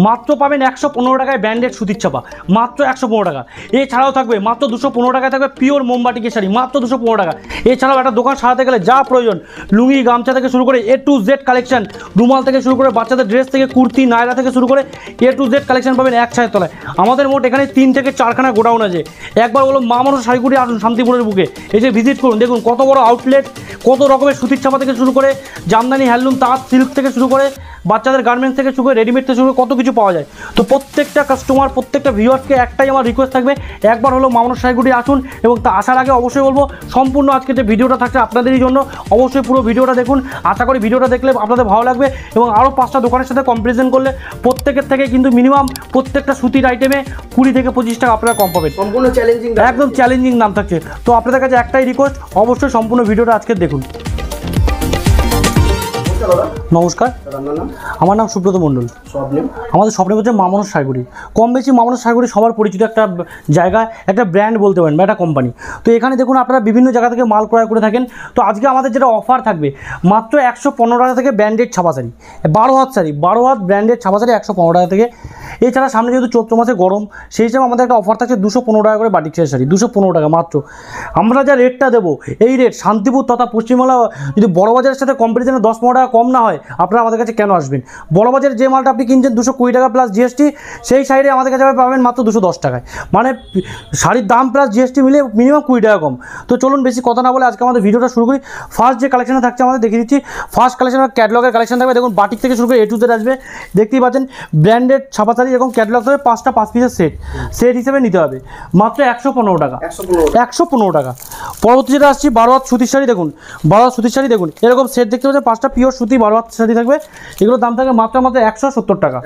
মাত্র পাবেন 115 টাকায় ব্র্যান্ডেড সুতির ছাপা, মাত্র 115 টাকা। এছাড়াও থাকবে মাত্র 215 টাকায় থাকবে পিওর মোমবাটি কেশারি, মাত্র 215 টাকা। এছাড়াও একটা দোকান সারাতে গেলে যা প্রয়োজন, লুঙ্গি গামছা থেকে শুরু করে A to Z কালেকশন, রুমাল থেকে শুরু করে বাচ্চাদের ড্রেস থেকে কুর্তি নায়রা থেকে শুরু করে A to Z কালেকশন পাবেন এক ছায়ের তলায়। আমাদের মোট এখানে 3 থেকে 4খানা গোডাউন আছে। একবার হলো মা মানুষ শাড়িগুড়ি আসুন শান্তিপুরের বুকে, এসে ভিজিট করুন, দেখুন কত বড় আউটলেট, কত রকমের সুতির ছাপা থেকে শুরু করে জামদানি হ্যান্ডলুম তাঁত সিল্ক থেকে শুরু করে বাচ্চাদের গার্মেন্টস থেকে শুরু করে রেডিমেড থেকে শুরু করে কত কিছু পাওয়া যায়। তো প্রত্যেকটা কাস্টমার প্রত্যেকটা ভিউয়ার্সকে একটাই আমার রিকোয়েস্ট থাকবে, একবার হলো মা মানুষ শাড়িগুড়ি আসুন। এবং তা আসার আগে অবশ্যই বলবো সম্পূর্ণ আজকে যে ভিডিওটা থাকছে আপনাদেরই জন্য, অবশ্যই পুরো ভিডিওটা দেখুন। আশা করি ভিডিওটা দেখলে আপনাদের ভালো লাগবে এবং আরও 5টা দোকানের সাথে কম্পারিজন করলে প্রত্যেকের থেকে কিন্তু মিনিমাম প্রত্যেকটা সুতির আইটেমে 20 থেকে 25 টাকা আপনারা কম পাবেন। সম্পূর্ণ চ্যালেঞ্জিং, একদম চ্যালেঞ্জিং দাম থাকছে। তো আপনাদের কাছে একটাই রিকোয়েস্ট, অবশ্যই সম্পূর্ণ ভিডিওটা আজকে দেখুন। নমস্কার, আমার নাম সুব্রত মণ্ডল। আমাদের স্বপ্নে হচ্ছে মা মানুষ শাড়িগুড়ি। কম বেশি মা মানুষ শাড়িগুড়ি সবার পরিচিত একটা জায়গা, একটা ব্র্যান্ড বলতে পারেন বা একটা কোম্পানি। তো এখানে দেখুন আপনারা বিভিন্ন জায়গা থেকে মাল ক্রয় করে থাকেন। তো আজকে আমাদের যেটা অফার থাকবে মাত্র 115 টাকা থেকে ব্র্যান্ডেড ছাপা শাড়ি, 12 হাত শাড়ি, 12 হাত ব্র্যান্ডেড ছাপা শাড়ি 115 টাকা থেকে। এছাড়া সামনে যেহেতু চৈত্র মাসে গরম, সেই হিসাবে আমাদের একটা অফার থাকছে 215 টাকা করে বাটিক শাড়ি, 215 টাকা মাত্র। আমরা যা রেটটা দেবো এই রেট শান্তিপুর তথা পশ্চিমবাংলা যদি বড়বাজারের সাথে কম্পারিজনে 10-15 টাকা কম না হয়, আপনারা আমাদের কাছে কেন আসবেন? বড়বাজারে যে মালটা আপনি কিনছেন 220 টাকা প্লাস জিএসটি, সেই সাইডে আমাদের কাছে পাবেন মাত্র 210 টাকায়। মানে শাড়ির দাম প্লাস জিএসটি মিলে মিনিমাম 20 টাকা কম। তো চলুন বেশি কথা না বলে আজকে আমাদের ভিডিওটা শুরু করি। ফার্স্ট যে কালেকশনে থাকছে আমাদের দেখিয়ে দিচ্ছি। ফার্স্ট কালেকশনের ক্যাটলগের কালেকশন থাকবে, দেখুন বাটিক থেকে শুরু করে A to Z আসবে। দেখতেই পাচ্ছেন ব্র্যান্ডেড ছাপা শাড়ি এরকম ক্যাটলগ থাকবে, 5টা 5 পিসের সেট হিসেবে নিতে হবে, মাত্র 115 টাকা, 115 টাকা। পরবর্তী যেটা আসছি 12 হাত সুতির শাড়ি, দেখুন 12 হাত সুতির শাড়ি, দেখুন এরকম সেট দেখতে পাচ্ছেন, 5টা পিওর সুতি 12 হাত শাড়ি থাকবে। এগুলোর দাম থাকবে মাত্র 170 টাকা,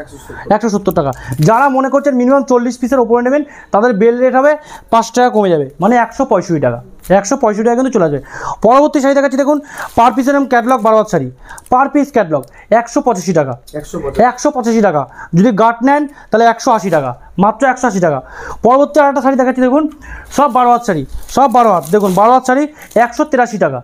170 টাকা। যারা মনে করছেন মিনিমাম 40 পিসের ওপরে নেবেন তাদের বেল রেট হবে 5 টাকা কমে যাবে, মানে 165 টাকা, 165 টাকা কিন্তু চলে আসবে। পরবর্তী শাড়ি দেখাচ্ছি, দেখুন পার পিসের ক্যাটলগ 12 হাত শাড়ি, পার পিস ক্যাটলগ 185 টাকা, 185 টাকা। যদি গার্ড নেন তাহলে 180 টাকা, মাত্র 180 টাকা। পরবর্তী আরেকটা শাড়ি দেখাচ্ছি, দেখুন সব 12 হাত শাড়ি, সব 12 হাত, দেখুন 12 হাত শাড়ি 183 টাকা,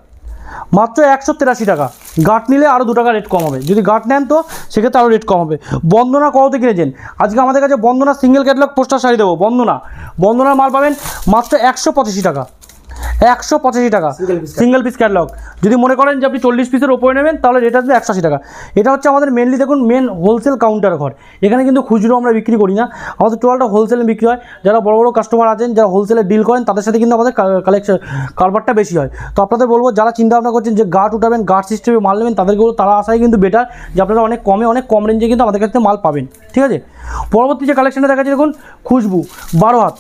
মাত্র 183 টাকা। গার্ড নিলে আরও 2 টাকা রেট কম হবে, যদি গার্ড নেন তো সেক্ষেত্রে আরও রেট কম হবে। বন্দনা কততে কিনেছেন? আজকে আমাদের কাছে বন্দনা সিঙ্গেল ক্যাটলগ পোস্টার শাড়ি দেবো, বন্দনার মাল পাবেন মাত্র 185 টাকা, 185 টাকা সিঙ্গেল পিস ক্যাটলগ। যদি মনে করেন যে আপনি 40 পিসের ওপরে নেবেন তাহলে রেট আসবে 180 টাকা। এটা হচ্ছে আমাদের মেনলি দেখুন মেন হোলসেল কাউন্টার ঘর। এখানে কিন্তু খুচরো আমরা বিক্রি করি না, আমাদের টোটালটা হোলসেলে বিক্রি হয়। যারা বড় বড় কাস্টমার আছেন, যারা হোলসেলে ডিল করেন, তাদের সাথে কিন্তু আমাদের কারবারটা বেশি হয়। তো আপনাদের বলবো যারা চিন্তা ভাবনা করছেন যে গার্ড উঠাবেন, গার্ড সিস্টেমে মাল নেবেন, তাদেরকে তারা আসাই কিন্তু বেটার, যে আপনারা অনেক কমে অনেক কম রেঞ্জে কিন্তু আমাদের কাছে মাল পাবেন, ঠিক আছে। পরবর্তী যে কালেকশনটা দেখাচ্ছি, দেখুন খুশবু 12 হাত,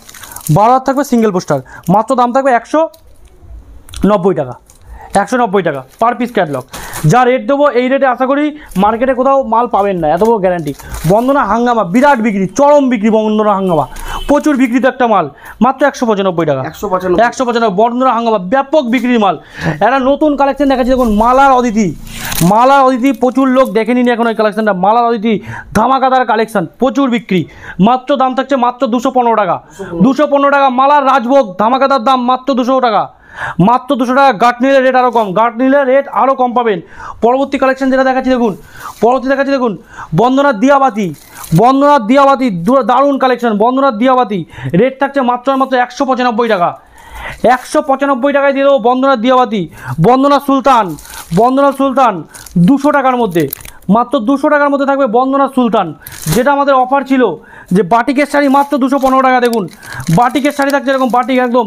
12 হাত থাকবে সিঙ্গেল পোস্টার, মাত্র দাম থাকবে 190 টাকা, 190 টাকা পার পিস ক্যাটলগ। যা রেট দেবো এই রেটে আশা করি মার্কেটে কোথাও মাল পাবেন না, এত বড় গ্যারান্টি। বন্দনা হাঙ্গামা বিরাট বিক্রি, চরম বিক্রি, বন্দনা হাঙ্গামা প্রচুর বিক্রিত একটা মাল, মাত্র 195 টাকা, 195। বন্দনা হাঙ্গামা ব্যাপক বিক্রির মাল। একটা নতুন কালেকশন দেখাচ্ছি, দেখুন মালার অদিতি, মালার অদিতি প্রচুর লোক দেখেনি এখন ওই কালেকশনটা। মালার অদিতি ধামাকাদার কালেকশন, প্রচুর বিক্রি, মাত্র দাম থাকছে মাত্র 215 টাকা, 215 টাকা। মালার রাজভোগ ধামাকাদার দাম মাত্র 200 টাকা, মাত্র 200 টাকা। গার্ড নিলে রেট আরও কম, গার্ড নিলে রেট আরও কম পাবেন। পরবর্তী কালেকশন যেটা দেখাচ্ছি, দেখুন পরবর্তী দেখাচ্ছি, দেখুন বন্দনার দিয়াবাতি, বন্দনার দিয়াবাতি দারুণ কালেকশন। বন্দনার দিয়াবাতি রেট থাকছে মাত্র 195 টাকা, 195 টাকায় দিয়ে দেবো বন্দনার দিয়াবাতি। বন্দনা সুলতান, বন্দনা সুলতান 200 টাকার মধ্যে, মাত্র 200 টাকার মধ্যে থাকবে বন্দনা সুলতান। যেটা আমাদের অফার ছিল যে বাটিকের শাড়ি মাত্র 215 টাকা, দেখুন বাটিকের শাড়ি থাকছে এরকম বাটিক একদম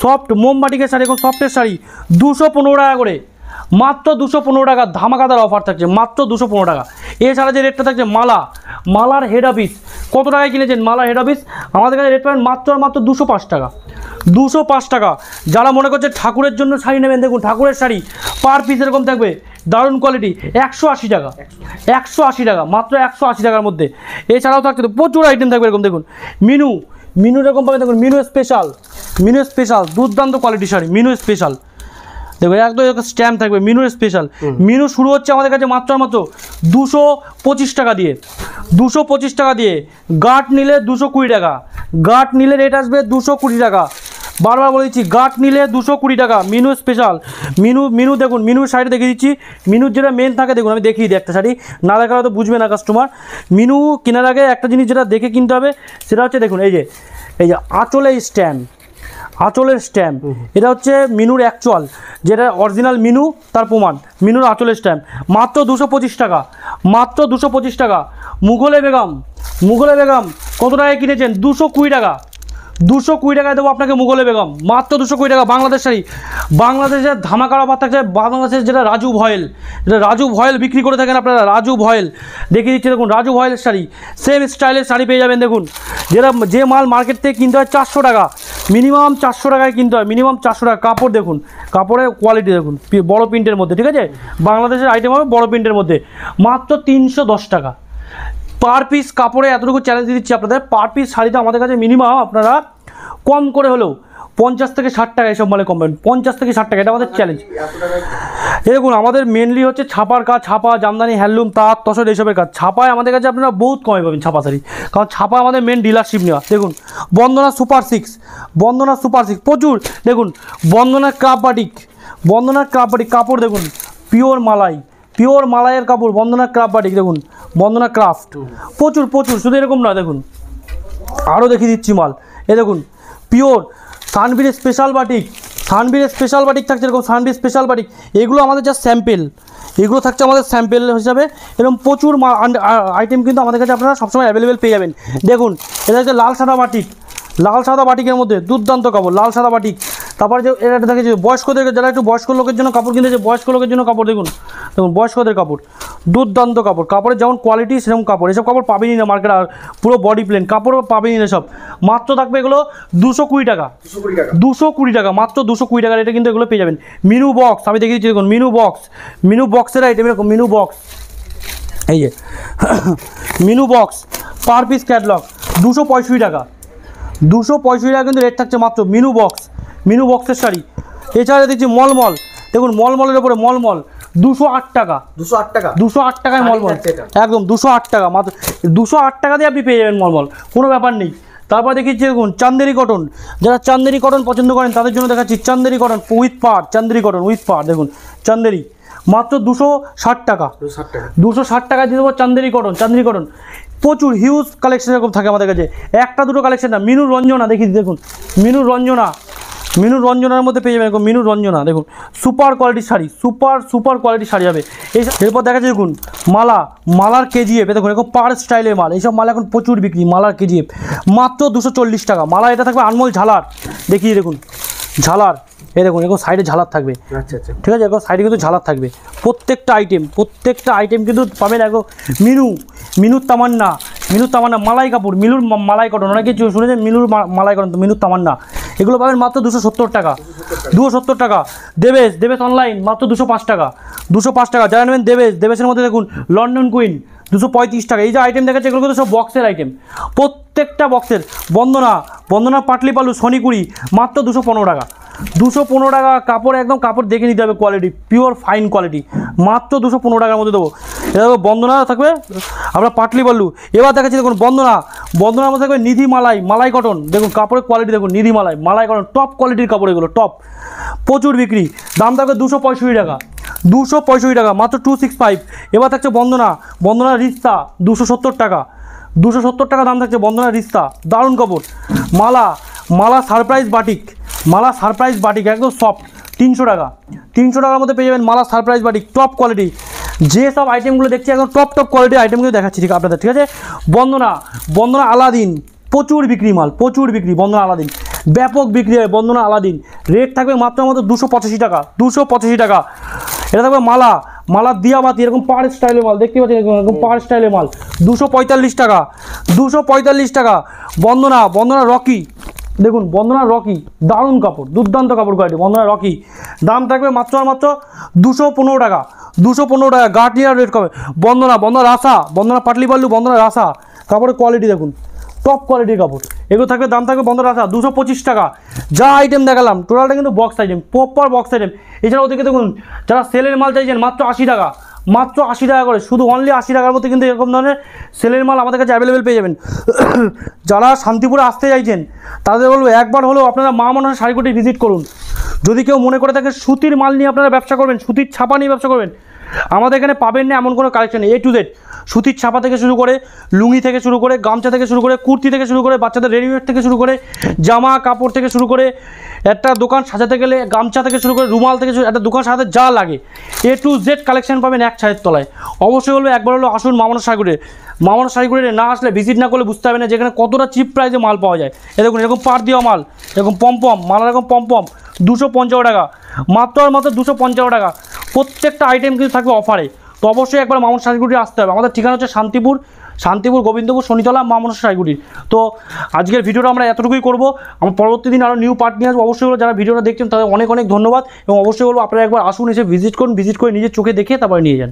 সফট মোমবাটিকের শাড়ি, এখন সফটের শাড়ি 215 টাকা করে, মাত্র 215 টাকা। ধামাকাদার অফার থাকছে মাত্র 215 টাকা। এছাড়া যে রেটটা থাকছে মালার হেড অফিস, কত টাকায় কিনেছেন মালার হেড অফিস? আমাদের কাছে রেট পাবেন মাত্র 205 টাকা, 205 টাকা। যারা মনে করছে ঠাকুরের জন্য শাড়ি নেবেন, দেখুন ঠাকুরের শাড়ি পার পিস এরকম থাকবে, দারুণ কোয়ালিটি, 180 টাকা, 180 টাকা, মাত্র 180 টাকার মধ্যে। এছাড়াও থাকছে প্রচুর আইটেম থাকবে এরকম, দেখুন মিনু এরকম পাবেন, দেখুন মিনু স্পেশাল দুর্দান্ত কোয়ালিটি শাড়ি, মিনু স্পেশাল দেখো একদম স্ট্যাম্প থাকবে, মিনুর স্পেশাল। মিনু শুরু হচ্ছে আমাদের কাছে মাত্র 225 টাকা দিয়ে, 225 টাকা দিয়ে। গার্ড নিলে 220 টাকা, গার্ড নিলে রেট আসবে 220 টাকা। বারবার বলে দিচ্ছি, গাট নিলে 220 টাকা, মিনু স্পেশাল। মিনু দেখুন, মিনুর শাড়ি দেখিয়ে দিচ্ছি। মিনুর যেটা মেন থাকে দেখুন, আমি দেখিয়ে দিই একটা শাড়ি, না দেখালে তো বুঝবে না কাস্টমার। মিনু কেনার আগে একটা জিনিস যেটা দেখে কিনতে হবে সেটা হচ্ছে দেখুন, এই যে আঁচলের স্ট্যাম্প, আঁচলের স্ট্যাম্প, এটা হচ্ছে মিনুর অ্যাকচুয়াল, যেটা অরিজিনাল মিনু তার প্রমাণ, মিনুর আঁচলের স্ট্যাম্প। মাত্র 225 টাকা, মাত্র 225 টাকা। মুঘলে বেগম কত টাকায় কিনেছেন? 220 টাকা, 220 টাকায় দেবো আপনাকে মুঘলে বেগম, মাত্র 220 টাকা। বাংলাদেশ শাড়ি, বাংলাদেশের ধামাকার অফার থাকছে। বাংলাদেশের যেটা রাজু ভয়েল, যেটা রাজু ভয়েল বিক্রি করে থাকেন আপনারা, রাজু ভয়েল দেখিয়ে দিচ্ছি দেখুন, রাজু ভয়েলের শাড়ি, সেম স্টাইলের শাড়ি পেয়ে যাবেন। দেখুন, যে মাল মার্কেট থেকে কিনতে হয় 400 টাকা, মিনিমাম 400 টাকায় কিনতে হয়, মিনিমাম 400 টাকা। কাপড় দেখুন, কাপড়ের কোয়ালিটি দেখুন, বড় প্রিন্টের মধ্যে, ঠিক আছে, বাংলাদেশের আইটেম হবে বড় প্রিন্টের মধ্যে, মাত্র 310 টাকা পার পিস। কাপড়ে এতটুকু চ্যালেঞ্জ দিচ্ছি আপনাদের, পার পিস শাড়িতে আমাদের কাছে মিনিমাম আপনারা কম করে হলেও 50 থেকে 60 টাকা এসব মালে কমবেন, 50 থেকে 60 টাকা, এটা আমাদের চ্যালেঞ্জ। দেখুন, আমাদের মেনলি হচ্ছে ছাপার কাজ, ছাপা, জামদানি, হ্যান্ডলুম, তাঁত, তসর এইসবের কাজ। ছাপায় আমাদের কাছে আপনারা বহুত কমে পাবেন ছাপা শাড়ি, কারণ ছাপা আমাদের মেন ডিলারশিপ নেওয়া। দেখুন, বন্দনা সুপার 6, বন্দনা সুপার 6 প্রচুর। দেখুন, বন্দনা ক্রাফট বাটিক, বন্দনা ক্রাফট বাটিক কাপড় দেখুন, পিওর মালাই, পিওর মালাইয়ের কাপড়, বন্দনা ক্রাফট বাটিক দেখুন, বন্দনা ক্রাফট প্রচুর প্রচুর। শুধু এরকম না, দেখুন আরও দেখিয়ে দিচ্ছি মাল। এ দেখুন, pure Sanbir special batik, Sanbir special batik থাকছে এরকম, সানবীর স্পেশাল বাটিক। এগুলো আমাদের যা স্যাম্পেল, এগুলো থাকছে আমাদের স্যাম্পেল হিসাবে। এরকম প্রচুর আইটেম কিন্তু আমাদের কাছে আপনারা সবসময় অ্যাভেলেবেল পেয়ে যাবেন। দেখুন, এটা হচ্ছে লাল সাদা বাটিক, লাল সাদা বাটিকের মধ্যে দুর্দান্ত কাপড়, লাল সাদা বাটিক। তারপরে যে এটা দেখেছি বয়স্কদের, যারা একটু বয়স্ক লোকের জন্য কাপড় কিনেছে, বয়স্ক লোকের জন্য কাপড় দেখুন, দেখুন বয়স্কদের কাপড়, দুর্দান্ত কাপড়। কাপড়ের যেমন কোয়ালিটি সেরকম কাপড়, এসব কাপড় পাবেনই না মার্কেটে, আর পুরো বডি প্লেন কাপড়ও পাবেনই না সব। মাত্র থাকবে এগুলো 220 টাকা, 220 টাকা, মাত্র 220 টাকার এটা কিন্তু এগুলো পেয়ে যাবেন। মিনু বক্স আমি দেখিয়ে দিচ্ছি দেখুন, মিনু বক্স, মিনু বক্সের আইটেম এরকম, মিনু বক্স, এই যে Minu box per piece catalogue 265 টাকা, 265 টাকা কিন্তু রেট থাকছে মাত্র। মিনু বক্স, মিনু বক্সের শাড়ি। এছাড়া দিচ্ছি মলমল, দেখুন মলমলের ওপরে মলমল 208 টাকা, 208 টাকা, 208 টাকায় মলমল, একদম 208 টাকা, মাত্র 208 টাকা দিয়ে আপনি পেয়ে যাবেন মলমল, কোনো ব্যাপার নেই। তারপর দেখিয়েছি দেখুন চান্দেরি কটন, যারা চান্দেরি কটন পছন্দ করেন তাদের জন্য দেখাচ্ছি চান্দেরি কটন উইথ পাড়, চান্দেরি কটন উইথ পাড়, দেখুন চান্দেরি মাত্র 260 টাকা, 260 টাকায় দিয়ে দেবো চান্দেরি কটন, চান্দেরি কটন। প্রচুর হিউজ কালেকশন এরকম থাকে আমাদের কাছে, একটা দুটো কালেকশন না। মিনু রঞ্জনা দেখিয়ে দেখুন, মিনু রঞ্জনা, মিনু রঞ্জনার মধ্যে পেয়ে যাবেন এরকম মিনু রঞ্জনা, দেখুন সুপার কোয়ালিটির শাড়ি, সুপার কোয়ালিটির শাড়ি হবে। এরপর দেখা যাচ্ছে দেখুন মালা, মালার কেজিএফ, দেখুন এরকম পার স্টাইলের মাল, এইসব মাল এখন প্রচুর বিক্রি। মালার কেজিএফ মাত্র 240 টাকা। মালা এটা থাকবে আনমোল ঝালার, দেখিয়ে দেখুন ঝালার, এই দেখুন এরকম সাইডে ঝালার থাকবে, আচ্ছা আচ্ছা ঠিক আছে, এরকম সাইডে কিন্তু ঝালার থাকবে। প্রত্যেকটা আইটেম কিন্তু পাবেন একদম। মিনুর তামান্না, মিনুর তামান্না মালাই কাপড়, মিনুর মালাই কটন, অনেকে শুনেছেন মিনুর মালাই কটন, মিনুর তামান্না, এগুলো পাবেন মাত্র 270 টাকা, 270 টাকা। দেবেশ অনলাইন মাত্র 205 টাকা, 205 টাকা। যারা নেবেন দেবেশের মধ্যে দেখুন লন্ডন কুইন 235 টাকা। এই যে আইটেম দেখাচ্ছে এগুলো কিন্তু সব বক্সের আইটেম, প্রত্যেকটা বক্সের। বন্দনা পাটলি পালু শনিকুড়ি মাত্র 215 টাকা, 215 টাকা। কাপড় একদম কাপড় দেখে নিতে হবে, কোয়ালিটি পিওর ফাইন কোয়ালিটি, মাত্র 215 টাকার মধ্যে দেবো। এটা দেখো বন্দনা থাকবে আমরা পাটলি পাল্লু। এবার দেখাচ্ছি দেখুন বন্দনার মধ্যে থাকবে নিধি মালাই কটন, দেখুন কাপড়ের কোয়ালিটি দেখুন, নিধি মালাই কটন টপ কোয়ালিটির কাপড়, এগুলো টপ, প্রচুর বিক্রি। দাম থাকবে 265 টাকা, 265 টাকা, মাত্র 265। এবার থাকছে বন্দনা রিস্তা 270 টাকা, 270 টাকা দাম থাকছে বন্দনা রিস্তা, দারুণ কাপড়। মালা সারপ্রাইজ বাটিক একদম সফট 300 টাকা, 300 টাকার মধ্যে পেয়ে যাবেন মালা সারপ্রাইজ বাটিক, টপ কোয়ালিটি। যে সব আইটেমগুলো দেখছি একদম টপ কোয়ালিটির আইটেমগুলো দেখাচ্ছি ঠিক আপনাদের, ঠিক আছে। বন্দনা আলাদিন প্রচুর বিক্রি মাল, প্রচুর বিক্রি। বন্দনা আলাদিন ব্যাপক বিক্রি হয়, বন্দনা আলাদিন। রেট থাকবে মাত্র 285 টাকা, 285 টাকা। এটা থাকবে মালা দিয়াবাতি, এরকম পাড় স্টাইলের মাল দেখতে পাচ্ছেন, এরকম পাড় স্টাইলের মাল 245 টাকা, 245 টাকা। বন্দনা রকি, দেখুন বন্দনা রকি দারুণ কাপড়, দুর্দান্ত কাপড় কোয়ালিটি। বন্দনা রকি দাম থাকবে মাত্র 215 টাকা, 215 টাকা। গার্টিয়ার রেট কবে। বন্দনা রাসা, বন্দনা পাটলি পাল্লু, বন্দনা রাসা কাপড়ের কোয়ালিটি দেখুন, টপ কোয়ালিটির কাপড়। এগুলো থাকবে, দাম থাকবে বন্দনা রাসা 225 টাকা। যা আইটেম দেখালাম টোটালটা কিন্তু box item, proper box item. এছাড়া ওদেরকে দেখুন যারা সেলের মাল চাইছেন মাত্র 80 টাকা, মাত্র 80 টাকা করে, শুধু অনলি 80 টাকার মধ্যে কিন্তু এরকম ধরনের সেলের মাল আমাদের কাছে অ্যাভেলেবেল পেয়ে যাবেন। যারা শান্তিপুরে আসতে চাইছেন তাদের বলবো একবার হলেও আপনারা মা মনসা শাড়িকুটি ভিজিট করুন। যদি কেউ মনে করে থাকেন সুতির মাল নিয়ে আপনারা ব্যবসা করবেন, সুতির ছাপা নিয়ে ব্যবসা করবেন, আমাদের এখানে পাবেন না এমন কোনো কালেকশন নেই। A to Z সুতির ছাপা থেকে শুরু করে, লুঙ্গি থেকে শুরু করে, গামছা থেকে শুরু করে, কুর্তি থেকে শুরু করে, বাচ্চাদের রেডিমেড থেকে শুরু করে, জামা কাপড় থেকে শুরু করে, একটা দোকান সাজাতে গেলে গামছা থেকে শুরু করে, রুমাল থেকে একটা দোকান সাজাতে যা লাগে A to Z কালেকশন পাবেন এক ছাদের তলায়। অবশ্যই বলবো একবার হলো আসুন মা মনসা শাড়িকুটিতে। মা মনসা শাড়িকুটিতে না আসলে, ভিজিট না করলে বুঝতে পারবেন না যেখানে কতটা চিপ প্রাইসে মাল পাওয়া যায়। এ দেখুন এরকম পাড় দেওয়া মাল, এরকম পম্পম মাল, এরকম পম্পম 255 টাকা, মাত্র আর মাত্র 255 টাকা। প্রত্যেকটা আইটেম কিন্তু থাকবে অফারে। তো অবশ্যই একবার মা মনসা শাড়িকুটিতে আসতে হবে। আমাদের ঠিকানা হচ্ছে শান্তিপুর গোবিন্দপুর শনিতলা মা মনসা শাড়িকুটি। তো আজকের ভিডিওটা আমরা এতটুকুই করবো। আমার পরবর্তী দিন আরও নিউ পার্ট নিয়ে আসবো। অবশ্যই বলবো যারা ভিডিওটা দেখছেন তাদের অনেক অনেক ধন্যবাদ, এবং অবশ্যই বলবো আপনারা একবার আসুন, এসে ভিজিট করুন, ভিজিট করে নিজের চোখে দেখে তারপরে নিয়ে যান।